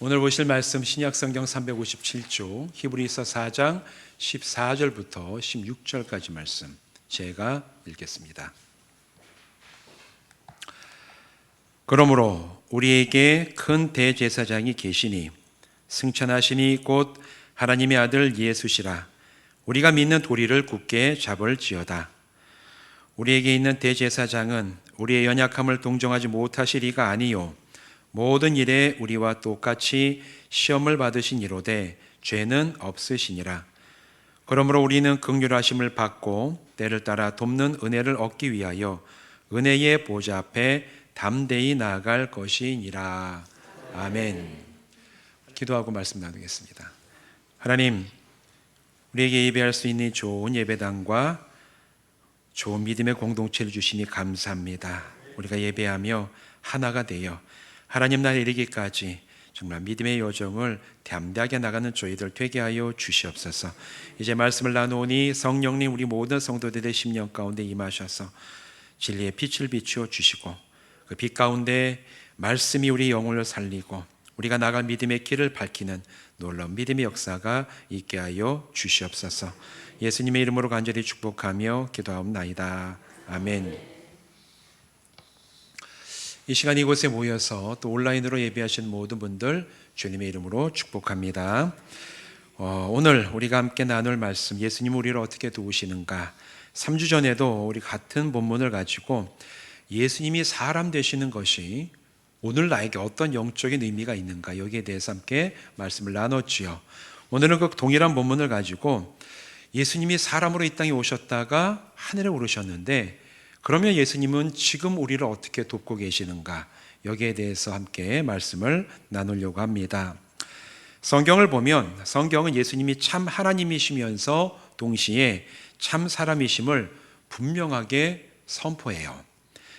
오늘 보실 말씀 신약성경 357조 히브리서 4장 14절부터 16절까지 말씀 제가 읽겠습니다. 그러므로 우리에게 큰 대제사장이 계시니 승천하시니 곧 하나님의 아들 예수시라. 우리가 믿는 도리를 굳게 잡을지어다. 우리에게 있는 대제사장은 우리의 연약함을 동정하지 못하시리가 아니요 모든 일에 우리와 똑같이 시험을 받으신 이로되 죄는 없으시니라. 그러므로 우리는 긍휼하심을 받고 때를 따라 돕는 은혜를 얻기 위하여 은혜의 보좌 앞에 담대히 나아갈 것이니라. 아멘. 기도하고 말씀 나누겠습니다. 하나님, 우리에게 예배할 수 있는 좋은 예배당과 좋은 믿음의 공동체를 주시니 감사합니다. 우리가 예배하며 하나가 되어 하나님 나라에 이르기까지 정말 믿음의 여정을 담대하게 나가는 저희들 되게 하여 주시옵소서. 이제 말씀을 나누니 성령님 우리 모든 성도들의 심령 가운데 임하셔서 진리의 빛을 비추어 주시고 그 빛 가운데 말씀이 우리 영혼을 살리고 우리가 나갈 믿음의 길을 밝히는 놀라운 믿음의 역사가 있게 하여 주시옵소서. 예수님의 이름으로 간절히 축복하며 기도하옵나이다. 아멘. 이 시간 이곳에 모여서 또 온라인으로 예배하신 모든 분들 주님의 이름으로 축복합니다. 오늘 우리가 함께 나눌 말씀, 예수님 우리를 어떻게 도우시는가. 3주 전에도 우리 같은 본문을 가지고 예수님이 사람 되시는 것이 오늘 나에게 어떤 영적인 의미가 있는가, 여기에 대해서 함께 말씀을 나눴지요. 오늘은 그 동일한 본문을 가지고 예수님이 사람으로 이 땅에 오셨다가 하늘에 오르셨는데 그러면 예수님은 지금 우리를 어떻게 돕고 계시는가, 여기에 대해서 함께 말씀을 나누려고 합니다. 성경을 보면 성경은 예수님이 참 하나님이시면서 동시에 참 사람이심을 분명하게 선포해요.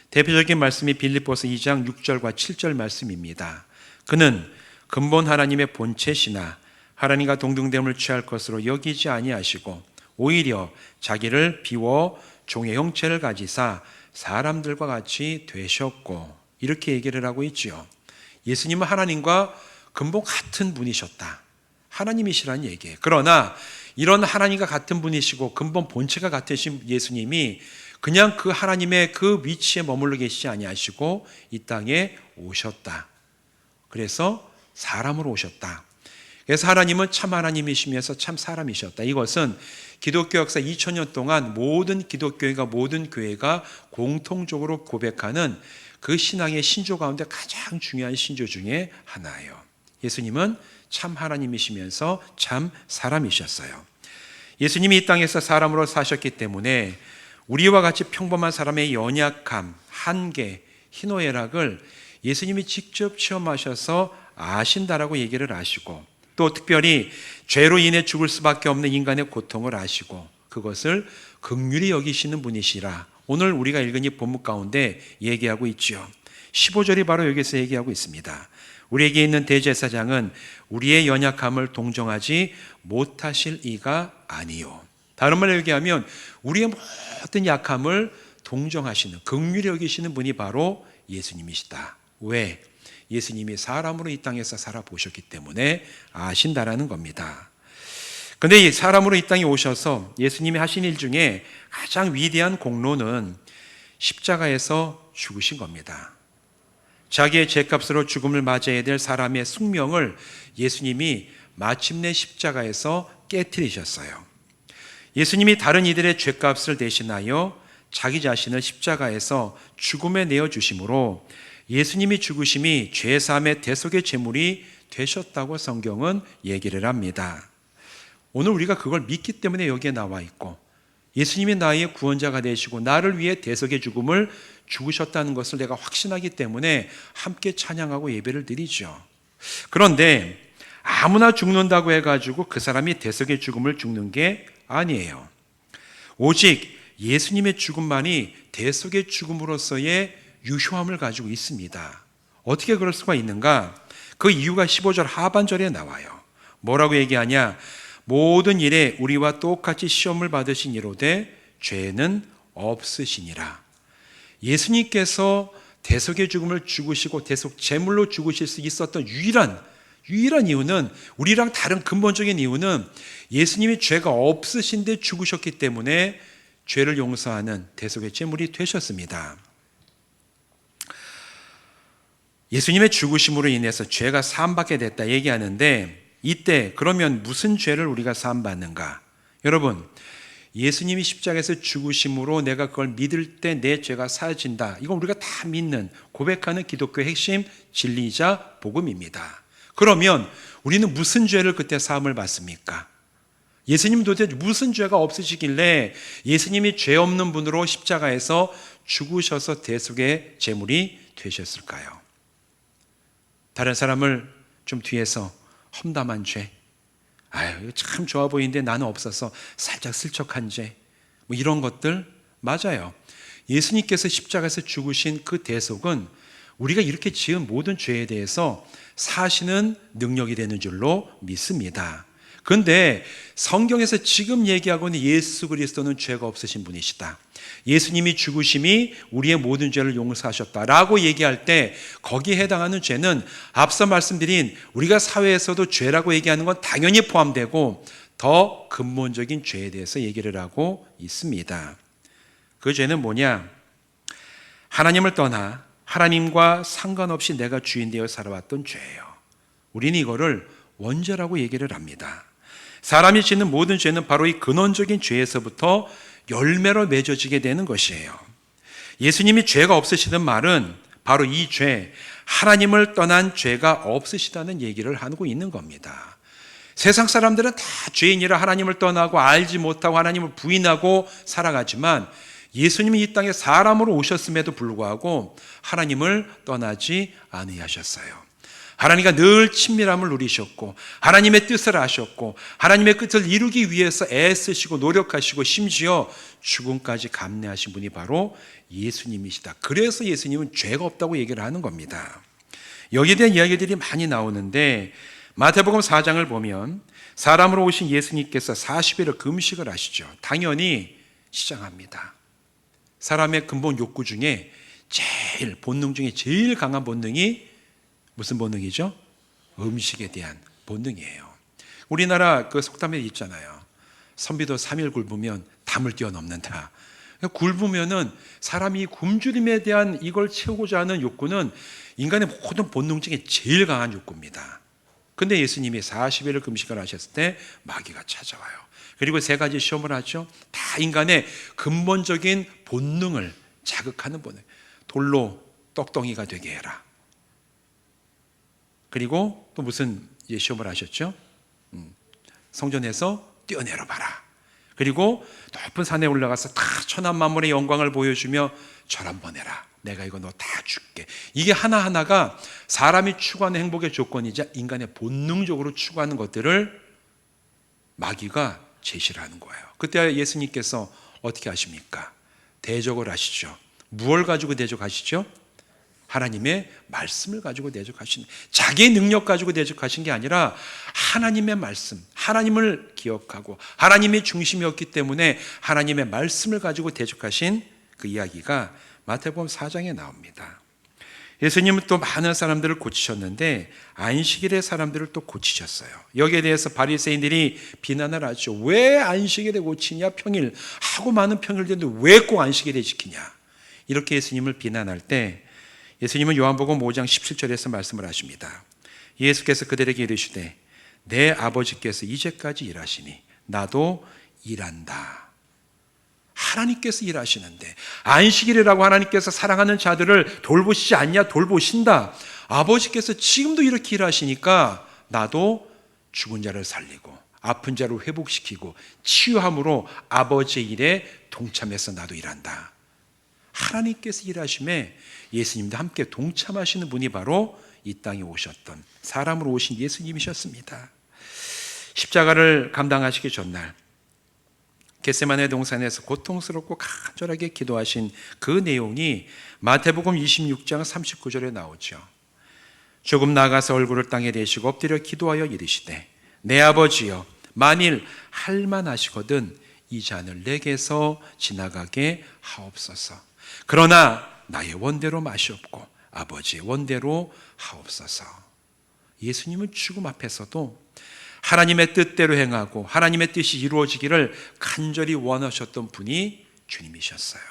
대표적인 말씀이 빌립보서 2장 6절과 7절 말씀입니다. 그는 근본 하나님의 본체시나 하나님과 동등됨을 취할 것으로 여기지 아니하시고 오히려 자기를 비워 종의 형체를 가지사 사람들과 같이 되셨고, 이렇게 얘기를 하고 있지요. 예수님은 하나님과 근본 같은 분이셨다, 하나님이시라는 얘기예요. 그러나 이런 하나님과 같은 분이시고 근본 본체가 같으신 예수님이 그냥 그 하나님의 그 위치에 머물러 계시지 아니하시고 이 땅에 오셨다. 그래서 사람으로 오셨다. 그래서 하나님은 참 하나님이시면서 참 사람이셨다. 이것은 기독교 역사 2000년 동안 모든 기독교회가, 모든 교회가 공통적으로 고백하는 그 신앙의 신조 가운데 가장 중요한 신조 중에 하나예요. 예수님은 참 하나님이시면서 참 사람이셨어요. 예수님이 이 땅에서 사람으로 사셨기 때문에 우리와 같이 평범한 사람의 연약함, 한계, 희노애락을 예수님이 직접 체험하셔서 아신다라고 얘기를 하시고, 또 특별히 죄로 인해 죽을 수밖에 없는 인간의 고통을 아시고 그것을 긍휼히 여기시는 분이시라 오늘 우리가 읽은 이 본문 가운데 얘기하고 있죠. 15절이 바로 여기서 얘기하고 있습니다. 우리에게 있는 대제사장은 우리의 연약함을 동정하지 못하실 이가 아니요. 다른 말로 얘기하면 우리의 모든 약함을 동정하시는, 긍휼히 여기시는 분이 바로 예수님이시다. 왜? 예수님이 사람으로 이 땅에서 살아보셨기 때문에 아신다라는 겁니다. 그런데 이 사람으로 이 땅에 오셔서 예수님이 하신 일 중에 가장 위대한 공로는 십자가에서 죽으신 겁니다. 자기의 죄값으로 죽음을 맞아야 될 사람의 숙명을 예수님이 마침내 십자가에서 깨트리셨어요. 예수님이 다른 이들의 죄값을 대신하여 자기 자신을 십자가에서 죽음에 내어주심으로 예수님이 죽으심이 죄사함의 대속의 제물이 되셨다고 성경은 얘기를 합니다. 오늘 우리가 그걸 믿기 때문에 여기에 나와 있고, 예수님이 나의 구원자가 되시고 나를 위해 대속의 죽음을 죽으셨다는 것을 내가 확신하기 때문에 함께 찬양하고 예배를 드리죠. 그런데 아무나 죽는다고 해가지고 그 사람이 대속의 죽음을 죽는 게 아니에요. 오직 예수님의 죽음만이 대속의 죽음으로서의 유효함을 가지고 있습니다. 어떻게 그럴 수가 있는가? 그 이유가 15절 하반절에 나와요. 뭐라고 얘기하냐? 모든 일에 우리와 똑같이 시험을 받으신 이로되 죄는 없으시니라. 예수님께서 대속의 죽음을 죽으시고 대속 제물로 죽으실 수 있었던 유일한 유일한 이유는, 우리랑 다른 근본적인 이유는 예수님이 죄가 없으신데 죽으셨기 때문에 죄를 용서하는 대속의 제물이 되셨습니다. 예수님의 죽으심으로 인해서 죄가 사함받게 됐다 얘기하는데, 이때 그러면 무슨 죄를 우리가 사함받는가? 여러분, 예수님이 십자가에서 죽으심으로 내가 그걸 믿을 때 내 죄가 사해진다. 이건 우리가 다 믿는, 고백하는 기독교의 핵심 진리이자 복음입니다. 그러면 우리는 무슨 죄를 그때 사함을 받습니까? 예수님 도대체 무슨 죄가 없으시길래 예수님이 죄 없는 분으로 십자가에서 죽으셔서 대속의 제물이 되셨을까요? 다른 사람을 좀 뒤에서 험담한 죄, 아유 참 좋아 보이는데 나는 없어서 살짝 슬쩍한 죄, 뭐 이런 것들, 맞아요. 예수님께서 십자가에서 죽으신 그 대속은 우리가 이렇게 지은 모든 죄에 대해서 사시는 능력이 되는 줄로 믿습니다. 그런데 성경에서 지금 얘기하고 있는 예수 그리스도는 죄가 없으신 분이시다, 예수님이 죽으심이 우리의 모든 죄를 용서하셨다라고 얘기할 때 거기에 해당하는 죄는 앞서 말씀드린 우리가 사회에서도 죄라고 얘기하는 건 당연히 포함되고 더 근본적인 죄에 대해서 얘기를 하고 있습니다. 그 죄는 뭐냐? 하나님을 떠나 하나님과 상관없이 내가 주인 되어 살아왔던 죄예요. 우리는 이거를 원죄라고 얘기를 합니다. 사람이 짓는 모든 죄는 바로 이 근원적인 죄에서부터 열매로 맺어지게 되는 것이에요. 예수님이 죄가 없으시던 말은 바로 이 죄, 하나님을 떠난 죄가 없으시다는 얘기를 하고 있는 겁니다. 세상 사람들은 다 죄인이라 하나님을 떠나고 알지 못하고 하나님을 부인하고 살아가지만 예수님이 이 땅에 사람으로 오셨음에도 불구하고 하나님을 떠나지 아니하셨어요. 하나님과 늘 친밀함을 누리셨고 하나님의 뜻을 아셨고 하나님의 뜻을 이루기 위해서 애쓰시고 노력하시고 심지어 죽음까지 감내하신 분이 바로 예수님이시다. 그래서 예수님은 죄가 없다고 얘기를 하는 겁니다. 여기에 대한 이야기들이 많이 나오는데 마태복음 4장을 보면 사람으로 오신 예수님께서 40일을 금식을 하시죠. 당연히 시장합니다. 사람의 근본 욕구 중에 제일, 본능 중에 제일 강한 본능이 무슨 본능이죠? 음식에 대한 본능이에요. 우리나라 그 속담에 있잖아요. 선비도 3일 굶으면 담을 뛰어넘는다. 굶으면은 사람이 굶주림에 대한 이걸 채우고자 하는 욕구는 인간의 모든 본능 중에 제일 강한 욕구입니다. 근데 예수님이 40일을 금식을 하셨을 때 마귀가 찾아와요. 그리고 3가지 시험을 하죠. 다 인간의 근본적인 본능을 자극하는 본능. 돌로 떡덩이가 되게 해라. 그리고 또 무슨 시험을 하셨죠? 성전에서 뛰어내려 봐라. 그리고 높은 산에 올라가서 다 천한 만물의 영광을 보여주며 절 한번 해라. 내가 이거 너 다 줄게. 이게 하나하나가 사람이 추구하는 행복의 조건이자 인간의 본능적으로 추구하는 것들을 마귀가 제시를 하는 거예요. 그때 예수님께서 어떻게 하십니까? 대적을 하시죠. 무엇을 가지고 대적하시죠? 하나님의 말씀을 가지고 대적하신, 자기의 능력 가지고 대적하신 게 아니라 하나님의 말씀, 하나님을 기억하고 하나님의 중심이었기 때문에 하나님의 말씀을 가지고 대적하신 그 이야기가 마태복음 4장에 나옵니다. 예수님은 또 많은 사람들을 고치셨는데 안식일의 사람들을 또 고치셨어요. 여기에 대해서 바리새인들이 비난을 하죠. 왜 안식일에 고치냐? 평일 하고 많은 평일인데 왜 꼭 안식일에 지키냐? 이렇게 예수님을 비난할 때 예수님은 요한복음 5장 17절에서 말씀을 하십니다. 예수께서 그들에게 이르시되 내 아버지께서 이제까지 일하시니 나도 일한다. 하나님께서 일하시는데 안식일이라고 하나님께서 사랑하는 자들을 돌보시지 않냐? 돌보신다. 아버지께서 지금도 이렇게 일하시니까 나도 죽은 자를 살리고 아픈 자를 회복시키고 치유함으로 아버지의 일에 동참해서 나도 일한다. 하나님께서 일하심에 예수님도 함께 동참하시는 분이 바로 이 땅에 오셨던, 사람으로 오신 예수님이셨습니다. 십자가를 감당하시기 전날 겟세마네 동산에서 고통스럽고 간절하게 기도하신 그 내용이 마태복음 26장 39절에 나오죠. 조금 나아가서 얼굴을 땅에 대시고 엎드려 기도하여 이르시되 내 아버지여 만일 할만하시거든 이 잔을 내게서 지나가게 하옵소서. 그러나 나의 원대로 마시옵고 아버지의 원대로 하옵소서. 예수님은 죽음 앞에서도 하나님의 뜻대로 행하고 하나님의 뜻이 이루어지기를 간절히 원하셨던 분이 주님이셨어요.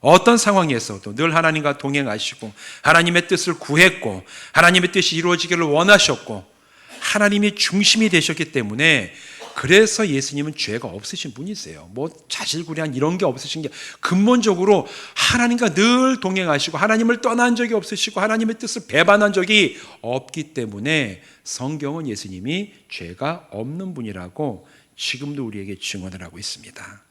어떤 상황에서도 늘 하나님과 동행하시고 하나님의 뜻을 구했고 하나님의 뜻이 이루어지기를 원하셨고 하나님이 중심이 되셨기 때문에, 그래서 예수님은 죄가 없으신 분이세요. 뭐 자질구레한 이런 게 없으신 게, 근본적으로 하나님과 늘 동행하시고 하나님을 떠난 적이 없으시고 하나님의 뜻을 배반한 적이 없기 때문에 성경은 예수님이 죄가 없는 분이라고 지금도 우리에게 증언을 하고 있습니다.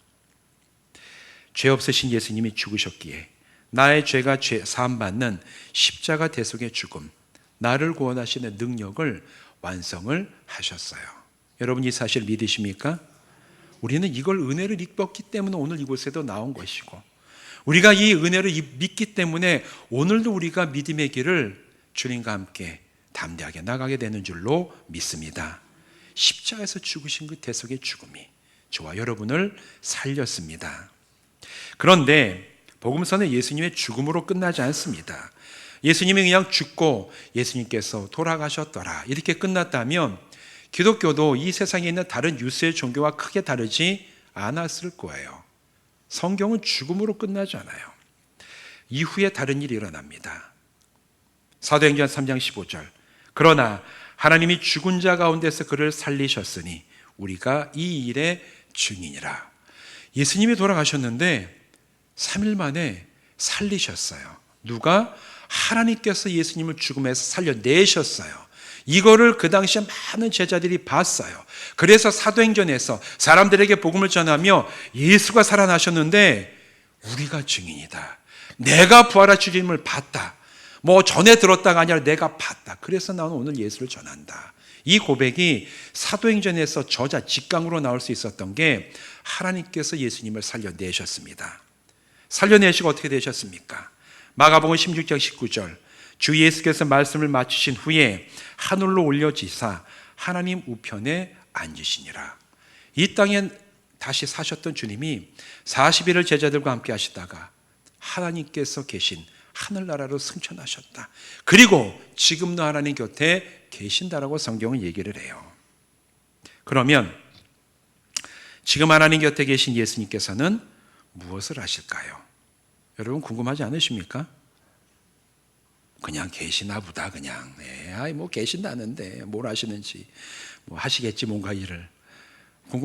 죄 없으신 예수님이 죽으셨기에 나의 죄가 사함받는 십자가 대속의 죽음, 나를 구원하시는 능력을 완성을 하셨어요. 여러분, 이 사실 믿으십니까? 우리는 이걸 은혜를 입었기 때문에 오늘 이곳에도 나온 것이고, 우리가 이 은혜를 믿기 때문에 오늘도 우리가 믿음의 길을 주님과 함께 담대하게 나가게 되는 줄로 믿습니다. 십자가에서 죽으신 그 대속의 죽음이 저와 여러분을 살렸습니다. 그런데 복음서는 예수님의 죽음으로 끝나지 않습니다. 예수님이 그냥 죽고 예수님께서 돌아가셨더라 이렇게 끝났다면 기독교도 이 세상에 있는 다른 유수의 종교와 크게 다르지 않았을 거예요. 성경은 죽음으로 끝나지 않아요. 이후에 다른 일이 일어납니다. 사도행전 3장 15절, 그러나 하나님이 죽은 자 가운데서 그를 살리셨으니 우리가 이 일의 증인이라. 예수님이 돌아가셨는데 3일 만에 살리셨어요. 누가? 하나님께서 예수님을 죽음에서 살려내셨어요. 이거를 그 당시에 많은 제자들이 봤어요. 그래서 사도행전에서 사람들에게 복음을 전하며 예수가 살아나셨는데 우리가 증인이다. 내가 부활하신 주님을 봤다. 뭐 전에 들었다가 아니라 내가 봤다. 그래서 나는 오늘 예수를 전한다. 이 고백이 사도행전에서 저자 직강으로 나올 수 있었던 게 하나님께서 예수님을 살려내셨습니다. 살려내시고 어떻게 되셨습니까? 마가복음 16장 19절, 주 예수께서 말씀을 마치신 후에 하늘로 올려지사 하나님 우편에 앉으시니라. 이 땅에 다시 사셨던 주님이 40일을 제자들과 함께 하시다가 하나님께서 계신 하늘나라로 승천하셨다. 그리고 지금도 하나님 곁에 계신다라고 성경은 얘기를 해요. 그러면 지금 하나님 곁에 계신 예수님께서는 무엇을 하실까요? 여러분 궁금하지 않으십니까? 그냥 계시나 보다. 그냥 뭐 계신다는데 뭘 하시는지, 뭐 하시겠지 뭔가 일을.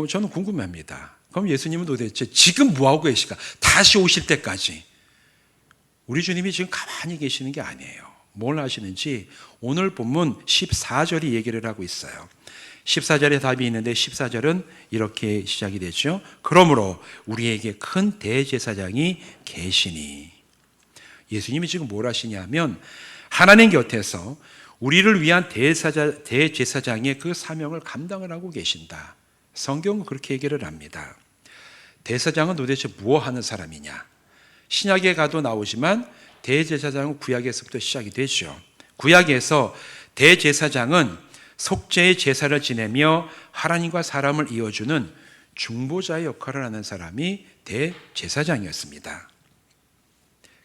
저는 궁금합니다. 그럼 예수님은 도대체 지금 뭐 하고 계실까? 다시 오실 때까지. 우리 주님이 지금 가만히 계시는 게 아니에요. 뭘 하시는지 오늘 본문 14절이 얘기를 하고 있어요. 14절에 답이 있는데 14절은 이렇게 시작이 되죠. 그러므로 우리에게 큰 대제사장이 계시니. 예수님이 지금 뭘 하시냐면 하나님 곁에서 우리를 위한 대제사장의 그 사명을 감당을 하고 계신다. 성경은 그렇게 얘기를 합니다. 대제사장은 도대체 뭐 하는 사람이냐? 신약에 가도 나오지만 대제사장은 구약에서부터 시작이 되죠. 구약에서 대제사장은 속죄의 제사를 지내며 하나님과 사람을 이어주는 중보자의 역할을 하는 사람이 대제사장이었습니다.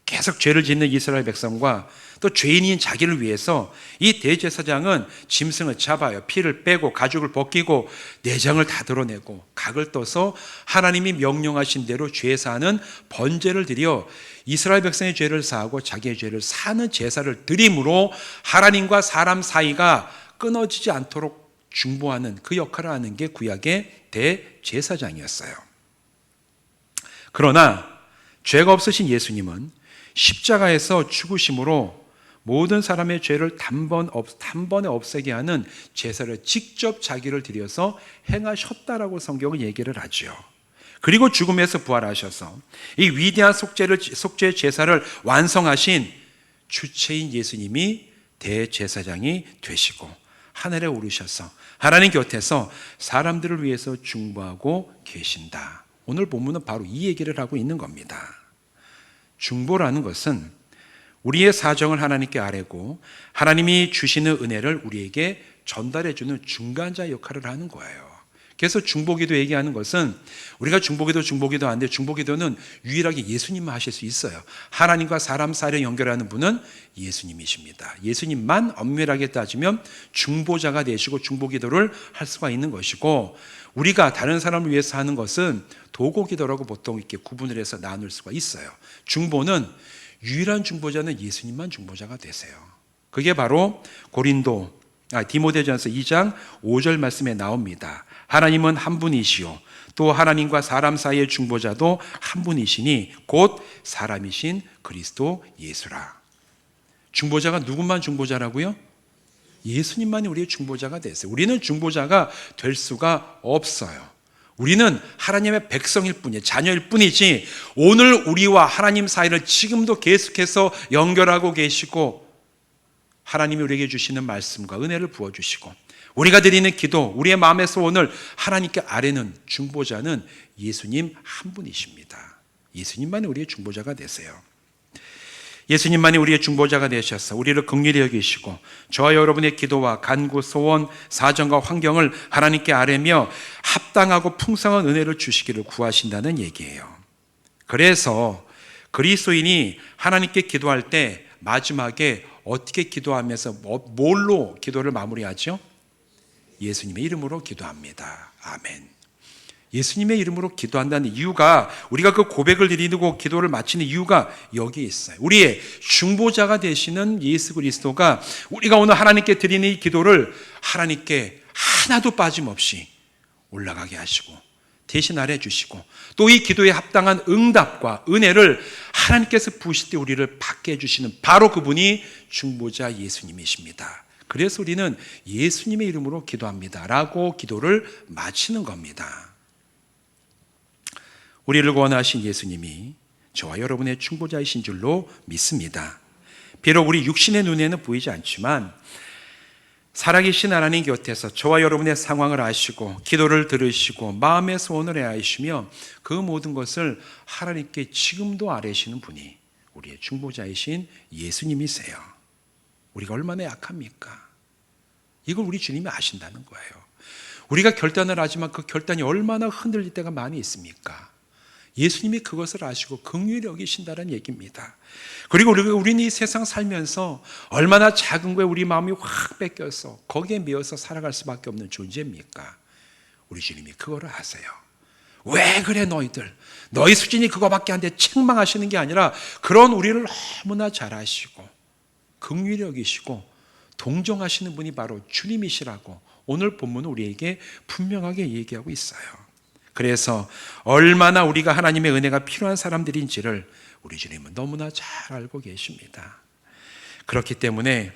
계속 죄를 짓는 이스라엘 백성과 또 죄인인 자기를 위해서 이 대제사장은 짐승을 잡아요. 피를 빼고 가죽을 벗기고 내장을 다 드러내고 각을 떠서 하나님이 명령하신 대로 죄 사하는 번제를 드려 이스라엘 백성의 죄를 사하고 자기의 죄를 사는 제사를 드림으로 하나님과 사람 사이가 끊어지지 않도록 중보하는 그 역할을 하는 게 구약의 대제사장이었어요. 그러나 죄가 없으신 예수님은 십자가에서 죽으심으로 모든 사람의 죄를 단번에 없애게 하는 제사를 직접 자기를 들여서 행하셨다라고 성경은 얘기를 하죠. 그리고 죽음에서 부활하셔서 이 위대한 속죄 제사를 완성하신 주체인 예수님이 대제사장이 되시고 하늘에 오르셔서 하나님 곁에서 사람들을 위해서 중보하고 계신다. 오늘 본문은 바로 이 얘기를 하고 있는 겁니다. 중보라는 것은 우리의 사정을 하나님께 아뢰고 하나님이 주시는 은혜를 우리에게 전달해 주는 중간자 역할을 하는 거예요. 그래서 중보기도 얘기하는 것은 우리가 중보기도 하는데 중보기도는 유일하게 예수님만 하실 수 있어요. 하나님과 사람 사이를 연결하는 분은 예수님이십니다. 예수님만 엄밀하게 따지면 중보자가 되시고 중보기도를 할 수가 있는 것이고, 우리가 다른 사람을 위해서 하는 것은 도고기도라고 보통 이렇게 구분을 해서 나눌 수가 있어요. 중보는 유일한 중보자는 예수님만 중보자가 되세요. 그게 바로 디모데전서 2장 5절 말씀에 나옵니다. 하나님은 한 분이시요 또 하나님과 사람 사이의 중보자도 한 분이시니 곧 사람이신 그리스도 예수라. 중보자가 누구만 중보자라고요? 예수님만이 우리의 중보자가 되세요. 우리는 중보자가 될 수가 없어요. 우리는 하나님의 백성일 뿐이에요. 자녀일 뿐이지, 오늘 우리와 하나님 사이를 지금도 계속해서 연결하고 계시고, 하나님이 우리에게 주시는 말씀과 은혜를 부어주시고, 우리가 드리는 기도, 우리의 마음에서 오늘 하나님께 아뢰는 중보자는 예수님 한 분이십니다. 예수님만이 우리의 중보자가 되세요. 예수님만이 우리의 중보자가 되셔서 우리를 긍휼히 여기시고, 저와 여러분의 기도와 간구, 소원, 사정과 환경을 하나님께 아뢰며 합당하고 풍성한 은혜를 주시기를 구하신다는 얘기예요. 그래서 그리스도인이 하나님께 기도할 때 마지막에 어떻게 기도하면서 뭘로 기도를 마무리하죠? 예수님의 이름으로 기도합니다. 아멘. 예수님의 이름으로 기도한다는 이유가, 우리가 그 고백을 드리고 기도를 마치는 이유가 여기에 있어요. 우리의 중보자가 되시는 예수 그리스도가 우리가 오늘 하나님께 드리는 이 기도를 하나님께 하나도 빠짐없이 올라가게 하시고 대신 아뢰 주시고, 또 이 기도에 합당한 응답과 은혜를 하나님께서 부으실 때 우리를 받게 해주시는 바로 그분이 중보자 예수님이십니다. 그래서 우리는 예수님의 이름으로 기도합니다 라고 기도를 마치는 겁니다. 우리를 구원하신 예수님이 저와 여러분의 중보자이신 줄로 믿습니다. 비록 우리 육신의 눈에는 보이지 않지만 살아계신 하나님 곁에서 저와 여러분의 상황을 아시고 기도를 들으시고 마음의 소원을 헤아리시며 그 모든 것을 하나님께 지금도 아뢰시는 분이 우리의 중보자이신 예수님이세요. 우리가 얼마나 약합니까? 이걸 우리 주님이 아신다는 거예요. 우리가 결단을 하지만 그 결단이 얼마나 흔들릴 때가 많이 있습니까? 예수님이 그것을 아시고 긍휼히 여기신다는 얘기입니다. 그리고 우리는 이 세상 살면서 얼마나 작은 거에 우리 마음이 확 뺏겨서 거기에 매여서 살아갈 수밖에 없는 존재입니까? 우리 주님이 그거를 아세요. 왜 그래 너희들, 너희 수준이 그거밖에 안 돼, 책망하시는 게 아니라 그런 우리를 너무나 잘 아시고 긍휼히 여기시고 동정하시는 분이 바로 주님이시라고 오늘 본문은 우리에게 분명하게 얘기하고 있어요. 그래서 얼마나 우리가 하나님의 은혜가 필요한 사람들인지를 우리 주님은 너무나 잘 알고 계십니다. 그렇기 때문에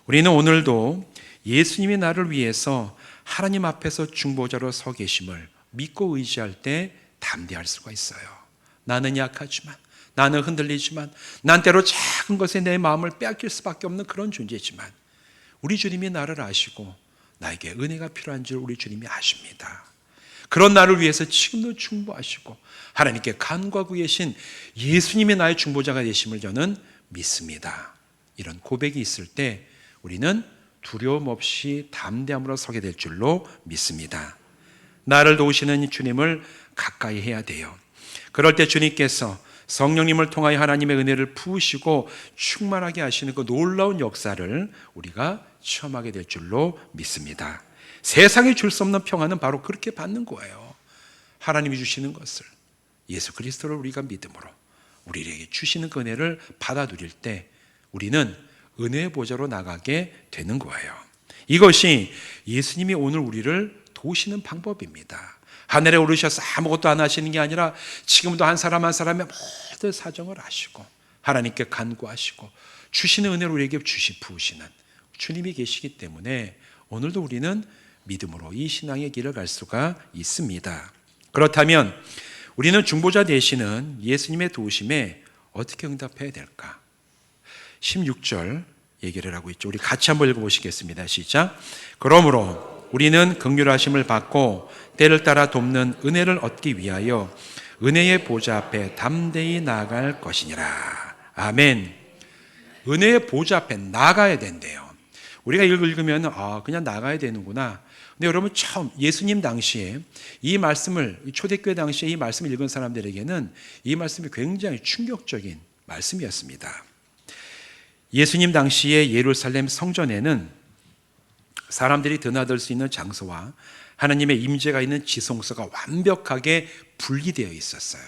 우리는 오늘도 예수님이 나를 위해서 하나님 앞에서 중보자로 서 계심을 믿고 의지할 때 담대할 수가 있어요. 나는 약하지만, 나는 흔들리지만, 난 때로 작은 것에 내 마음을 빼앗길 수밖에 없는 그런 존재지만 우리 주님이 나를 아시고 나에게 은혜가 필요한 줄 우리 주님이 아십니다. 그런 나를 위해서 지금도 중보하시고 하나님께 간구하고 계신 예수님이 나의 중보자가 되심을 저는 믿습니다. 이런 고백이 있을 때 우리는 두려움 없이 담대함으로 서게 될 줄로 믿습니다. 나를 도우시는 주님을 가까이 해야 돼요. 그럴 때 주님께서 성령님을 통하여 하나님의 은혜를 부으시고 충만하게 하시는 그 놀라운 역사를 우리가 체험하게 될 줄로 믿습니다. 세상이 줄 수 없는 평안은 바로 그렇게 받는 거예요. 하나님이 주시는 것을, 예수 그리스도를 우리가 믿음으로 우리에게 주시는 그 은혜를 받아 누릴 때 우리는 은혜의 보좌로 나가게 되는 거예요. 이것이 예수님이 오늘 우리를 도우시는 방법입니다. 하늘에 오르셔서 아무것도 안 하시는 게 아니라 지금도 한 사람 한 사람의 모든 사정을 아시고 하나님께 간구하시고 주시는 은혜를 우리에게 부으시는 주님이 계시기 때문에 오늘도 우리는 믿음으로 이 신앙의 길을 갈 수가 있습니다. 그렇다면 우리는 중보자 되시는 예수님의 도우심에 어떻게 응답해야 될까? 16절 얘기를 하고 있죠. 우리 같이 한번 읽어보시겠습니다. 시작. 그러므로 우리는 긍휼하심을 받고 때를 따라 돕는 은혜를 얻기 위하여 은혜의 보좌 앞에 담대히 나아갈 것이니라. 아멘. 은혜의 보좌 앞에 나가야 된대요. 우리가 읽으면 그냥 나가야 되는구나. 근데 여러분 처음 예수님 당시에 이 말씀을 초대교회 당시에 이 말씀을 읽은 사람들에게는 이 말씀이 굉장히 충격적인 말씀이었습니다. 예수님 당시에 예루살렘 성전에는 사람들이 드나들 수 있는 장소와 하나님의 임재가 있는 지성소가 완벽하게 분리되어 있었어요.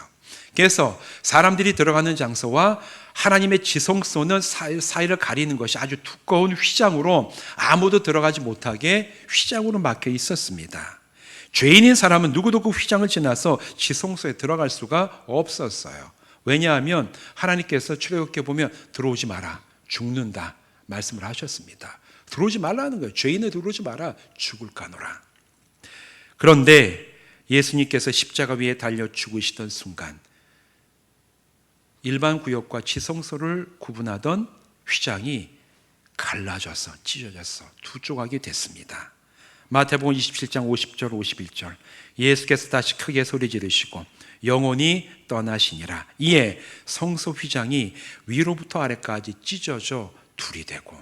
그래서 사람들이 들어가는 장소와 하나님의 지성소는 사이를 가리는 것이 아주 두꺼운 휘장으로 아무도 들어가지 못하게 휘장으로 막혀 있었습니다. 죄인인 사람은 누구도 그 휘장을 지나서 지성소에 들어갈 수가 없었어요. 왜냐하면 하나님께서 출애굽기에 보면 들어오지 마라, 죽는다 말씀을 하셨습니다. 들어오지 말라는 거예요. 죄인에 들어오지 마라, 죽을까노라. 그런데 예수님께서 십자가 위에 달려 죽으시던 순간 일반 구역과 지성소를 구분하던 휘장이 갈라져서 찢어져서 두 조각이 됐습니다. 마태복음 27장 50절 51절 예수께서 다시 크게 소리 지르시고 영혼이 떠나시니라. 이에 성소 휘장이 위로부터 아래까지 찢어져 둘이 되고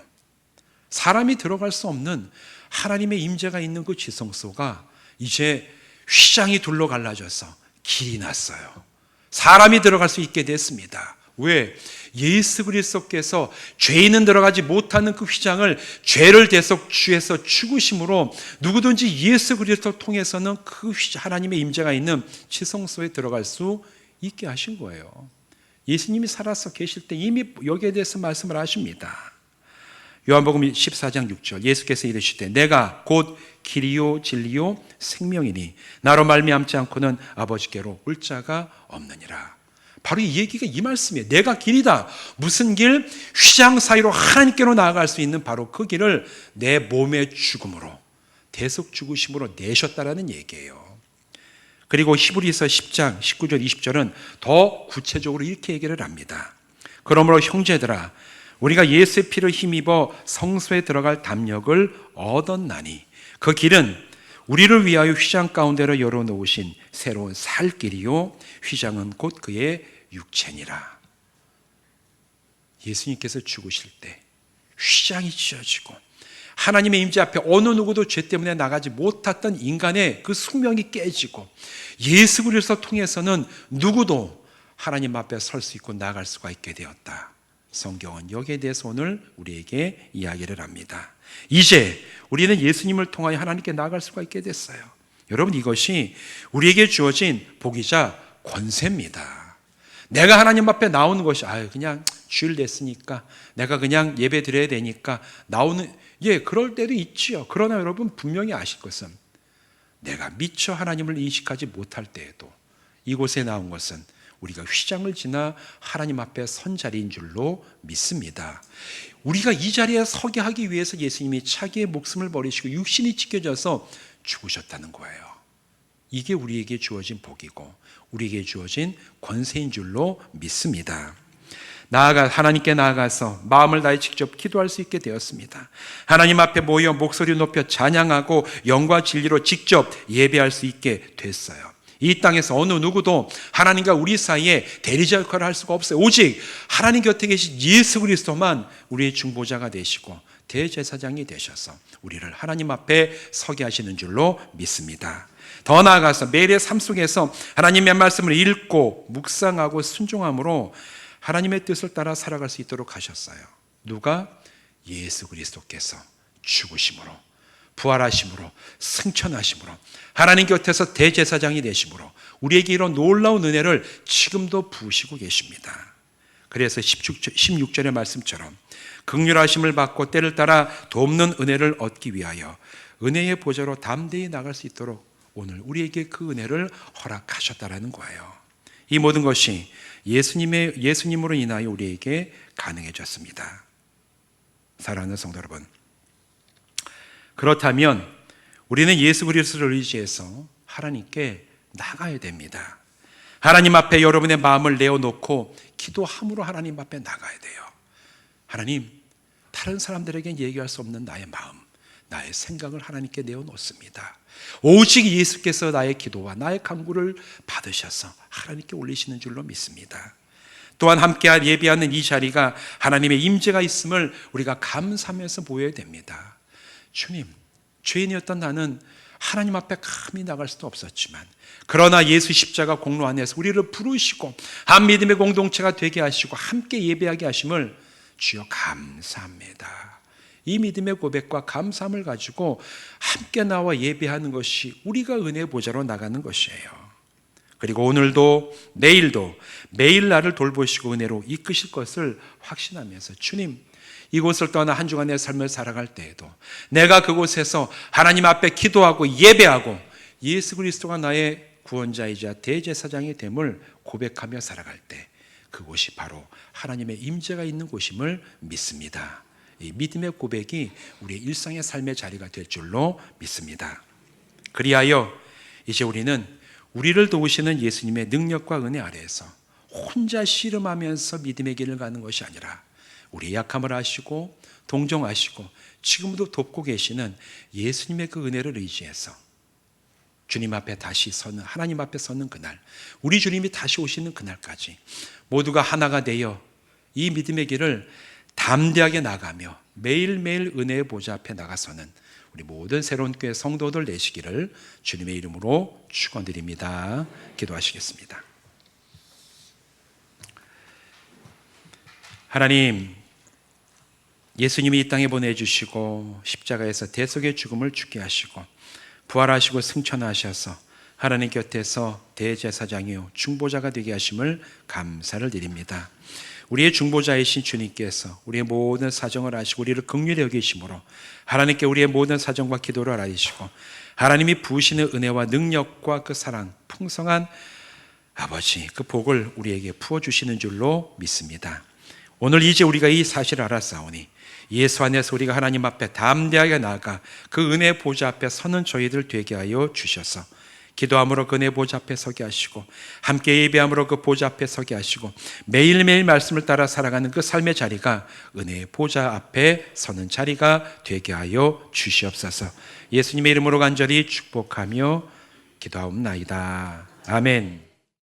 사람이 들어갈 수 없는 하나님의 임재가 있는 그 지성소가 이제 휘장이 둘로 갈라져서 길이 났어요. 사람이 들어갈 수 있게 됐습니다. 왜? 예수 그리스도께서 죄인은 들어가지 못하는 그 휘장을 죄를 대속주에서 죽으심으로 누구든지 예수 그리스도를 통해서는 그 하나님의 임재가 있는 지성소에 들어갈 수 있게 하신 거예요. 예수님이 살아서 계실 때 이미 여기에 대해서 말씀을 하십니다. 요한복음 14장 6절 예수께서 이르시되 내가 곧 길이요 진리요 생명이니 나로 말미암지 않고는 아버지께로 올 자가 없느니라. 바로 이 얘기가 이 말씀이에요. 내가 길이다. 무슨 길? 휘장 사이로 하나님께로 나아갈 수 있는 바로 그 길을 내 몸의 죽음으로 대속 죽으심으로 내셨다라는 얘기예요. 그리고 히브리서 10장 19절 20절은 더 구체적으로 이렇게 얘기를 합니다. 그러므로 형제들아 우리가 예수의 피를 힘입어 성소에 들어갈 담력을 얻었나니 그 길은 우리를 위하여 휘장 가운데로 열어놓으신 새로운 살 길이요 휘장은 곧 그의 육체니라. 예수님께서 죽으실 때 휘장이 찢어지고 하나님의 임재 앞에 어느 누구도 죄 때문에 나가지 못했던 인간의 그 숙명이 깨지고 예수 그리스도 통해서는 누구도 하나님 앞에 설 수 있고 나갈 수가 있게 되었다. 성경은 여기에 대해서 오늘 우리에게 이야기를 합니다. 이제 우리는 예수님을 통하여 하나님께 나아갈 수가 있게 됐어요. 여러분 이것이 우리에게 주어진 복이자 권세입니다. 내가 하나님 앞에 나오는 것이 그냥 주일 됐으니까 내가 그냥 예배 드려야 되니까 나오는 그럴 때도 있지요. 그러나 여러분 분명히 아실 것은 내가 미처 하나님을 인식하지 못할 때에도 이곳에 나온 것은 우리가 휘장을 지나 하나님 앞에 선 자리인 줄로 믿습니다. 우리가 이 자리에 서게 하기 위해서 예수님이 자기의 목숨을 버리시고 육신이 찢겨져서 죽으셨다는 거예요. 이게 우리에게 주어진 복이고 우리에게 주어진 권세인 줄로 믿습니다. 하나님께 나아가서 마음을 다해 직접 기도할 수 있게 되었습니다. 하나님 앞에 모여 목소리 높여 찬양하고 영과 진리로 직접 예배할 수 있게 됐어요. 이 땅에서 어느 누구도 하나님과 우리 사이에 대리자 역할을 할 수가 없어요. 오직 하나님 곁에 계신 예수 그리스도만 우리의 중보자가 되시고 대제사장이 되셔서 우리를 하나님 앞에 서게 하시는 줄로 믿습니다. 더 나아가서 매일의 삶 속에서 하나님의 말씀을 읽고 묵상하고 순종함으로 하나님의 뜻을 따라 살아갈 수 있도록 하셨어요. 누가? 예수 그리스도께서 죽으심으로 부활하심으로 승천하심으로 하나님 곁에서 대제사장이 되심으로 우리에게 이런 놀라운 은혜를 지금도 부으시고 계십니다. 그래서 16절의 말씀처럼 긍휼하심을 받고 때를 따라 돕는 은혜를 얻기 위하여 은혜의 보좌로 담대히 나갈 수 있도록 오늘 우리에게 그 은혜를 허락하셨다라는 거예요. 이 모든 것이 예수님으로 인하여 우리에게 가능해졌습니다. 사랑하는 성도 여러분, 그렇다면 우리는 예수 그리스도를 의지해서 하나님께 나가야 됩니다. 하나님 앞에 여러분의 마음을 내어놓고 기도함으로 하나님 앞에 나가야 돼요. 하나님, 다른 사람들에게 얘기할 수 없는 나의 마음, 나의 생각을 하나님께 내어놓습니다. 오직 예수께서 나의 기도와 나의 간구를 받으셔서 하나님께 올리시는 줄로 믿습니다. 또한 함께 예배하는 이 자리가 하나님의 임재가 있음을 우리가 감사하면서 보여야 됩니다. 주님, 죄인이었던 나는 하나님 앞에 감히 나갈 수도 없었지만, 그러나 예수 십자가 공로 안에서 우리를 부르시고 한 믿음의 공동체가 되게 하시고 함께 예배하게 하심을 주여 감사합니다. 이 믿음의 고백과 감사함을 가지고 함께 나와 예배하는 것이 우리가 은혜의 보좌로 나가는 것이에요. 그리고 오늘도 내일도 매일 나를 돌보시고 은혜로 이끄실 것을 확신하면서, 주님, 이곳을 떠나 한 주간의 삶을 살아갈 때에도 내가 그곳에서 하나님 앞에 기도하고 예배하고 예수 그리스도가 나의 구원자이자 대제사장이 됨을 고백하며 살아갈 때 그곳이 바로 하나님의 임재가 있는 곳임을 믿습니다. 이 믿음의 고백이 우리의 일상의 삶의 자리가 될 줄로 믿습니다. 그리하여 이제 우리는 우리를 도우시는 예수님의 능력과 은혜 아래에서 혼자 씨름하면서 믿음의 길을 가는 것이 아니라 우리의 약함을 아시고 동정하시고 지금도 돕고 계시는 예수님의 그 은혜를 의지해서 주님 앞에 다시 서는, 하나님 앞에 서는 그날, 우리 주님이 다시 오시는 그날까지 모두가 하나가 되어 이 믿음의 길을 담대하게 나가며 매일매일 은혜의 보좌 앞에 나가서는 우리 모든 새로운 교회 성도들 되시기를 주님의 이름으로 축원드립니다. 기도하시겠습니다. 하나님, 예수님이 이 땅에 보내주시고 십자가에서 대속의 죽음을 죽게 하시고 부활하시고 승천하셔서 하나님 곁에서 대제사장이요 중보자가 되게 하심을 감사를 드립니다. 우리의 중보자이신 주님께서 우리의 모든 사정을 아시고 우리를 긍휼히 여기심으로 하나님께 우리의 모든 사정과 기도를 알리시고 하나님이 부으시는 은혜와 능력과 그 사랑, 풍성한 아버지 그 복을 우리에게 부어주시는 줄로 믿습니다. 오늘 이제 우리가 이 사실을 알았사오니 예수 안에서 우리가 하나님 앞에 담대하게 나아가 그 은혜 보좌 앞에 서는 저희들 되게 하여 주셔서 기도함으로 그 은혜 보좌 앞에 서게 하시고 함께 예배함으로 그 보좌 앞에 서게 하시고 매일매일 말씀을 따라 살아가는 그 삶의 자리가 은혜의 보좌 앞에 서는 자리가 되게 하여 주시옵소서. 예수님의 이름으로 간절히 축복하며 기도하옵나이다. 아멘.